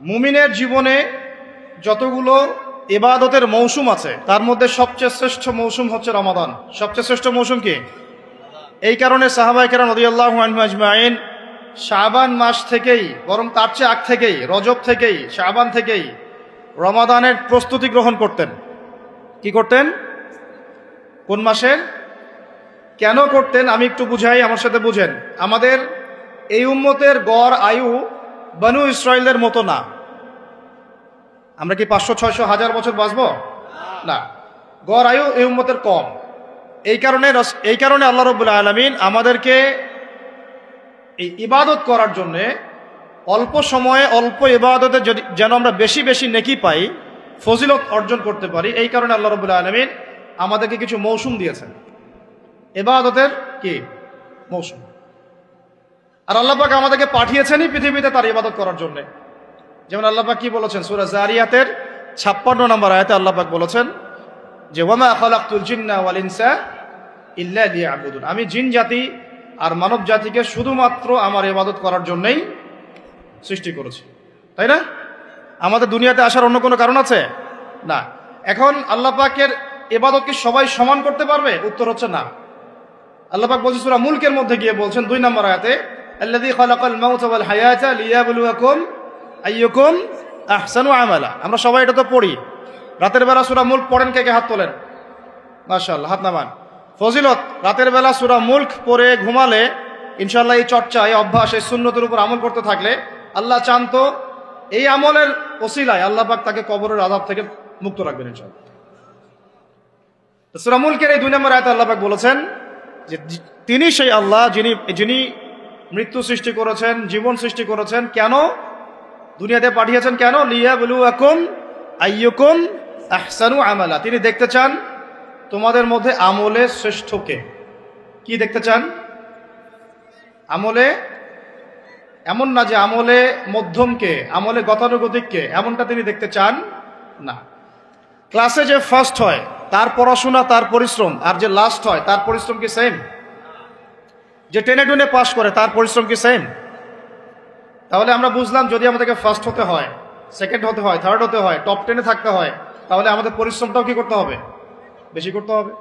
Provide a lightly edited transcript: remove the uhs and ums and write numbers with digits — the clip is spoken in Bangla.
মুমিনের জীবনে যতগুলো ইবাদতের মৌসুম আছে তার মধ্যে সবচেয়ে শ্রেষ্ঠ মৌসুম হচ্ছে রমাদান। সবচেয়ে শ্রেষ্ঠ মৌসুম কি? এই কারণে সাহাবায়ে কেরাম রাদিয়াল্লাহু আনহুম আজমাইন শাবান মাস থেকেই, বরং তার চেয়ে আগ থেকেই, রজব থেকেই, শাবান থেকেই রমাদানের প্রস্তুতি গ্রহণ করতেন। কি করতেন? কোন মাসের? কেন করতেন আমি একটু বুঝাই, আমার সাথে বুঝেন। আমাদের এই উম্মতের গড় আয়ু বনু ইসরায়েলের মতো না। আমরা কি 500, 600, 1000 বছর বাঁচব? না, গড় আয়ু এই উম্মতের কম। এই কারণে আল্লাহ রাব্বুল আলামিন আমাদেরকে এই ইবাদত করার জন্যে অল্প সময়ে অল্প ইবাদতে যেন আমরা বেশি বেশি নেকি পাই, ফজিলত অর্জন করতে পারি, এই কারণে আল্লাহ রাব্বুল আলামিন আমাদেরকে কিছু মৌসুম দিয়েছেন, ইবাদতের কি মৌসুম। আর আল্লাহ পাক আমাদেরকে পাঠিয়েছেনই পৃথিবীতে তার ইবাদত করার জন্যে। যেমন আল্লাহ পাক কি বলেছেন সূরা যারিয়াতের 56 নম্বর আয়াতে আল্লাহ পাক বলেছেন যে ওয়ামা খালাকতুল জিন্না ওয়াল ইনসা ইল্লা লিয়াবুদুন, আমি জিন জাতি আর মানব জাতিকে শুধুমাত্র আমার ইবাদত করার জন্যই সৃষ্টি করেছি। তাই না? আমাদের দুনিয়াতে আসার অন্য কোনো কারণ আছে? না। এখন আল্লাহ পাকের ইবাদত কি সবাই সমান করতে পারবে? উত্তর হচ্ছে না। আল্লাহ পাক বলছেন সূরা মুলকের মধ্যে গিয়ে বলছেন 2 নম্বর আয়াতে আল্লাযী খালাকাল মাউতা ওয়াল হায়াতা লিয়াবলুয়াকুম আইয়ুকুম আহসানু আমালা। আমরা সবাই এটা তো পড়ি। রাতের বেলা সূরা মুলক পড়েন, কে কে হাত তোলেন? মাশাআল্লাহ, হাত নামান। ফজিলত, রাতের বেলা সূরা মুলক পড়ে ঘুমালে ইনশাআল্লাহ এই চর্চা, এই অভ্যাস, এই সুন্নতের উপর আমল করতে থাকলে আল্লাহ চান তো এই আমলের ওসিলায় আল্লাহ পাক তাকে কবরের আযাব থেকে মুক্ত রাখবেন ইনশাআল্লাহ। সূরা মুলকের এই 2 নম্বর আয়াতে আল্লাহ পাক বলেছেন যে তিনি সেই আল্লাহ যিনি মৃত্যু সৃষ্টি করেছেন, জীবন সৃষ্টি করেছেন। কেন দুনিয়াতে পাঠিয়েছেন? কেন? লিয়াবলুয়াকুম আইয়ুকুম আহসানু আমালা। তিনি দেখতে চান তোমাদের মধ্যে আমলে শ্রেষ্ঠকে। কি দেখতে চান? আমলে, এমন না যে আমলে মধ্যমকে, আমলে গতানুগতিককে, এমনটা তিনি দেখতে চান না। ক্লাসে যে ফার্স্ট হয় তার পড়াশোনা, তার পরিশ্রম, আর যে লাস্ট হয় তার পরিশ্রম কি সেম? যে টেনে টুনে পাস করে তার পরিশ্রম কি সেম? তাহলে আমরা বুঝলাম যদি আমাদেরকে ফার্স্ট হতে হয়, সেকেন্ড হতে হয়, থার্ড হতে হয়, টপ 10-এ থাকতে হয়, তাহলে আমাদের পরিশ্রমটাও কি করতে হবে? বেশি করতে হবে।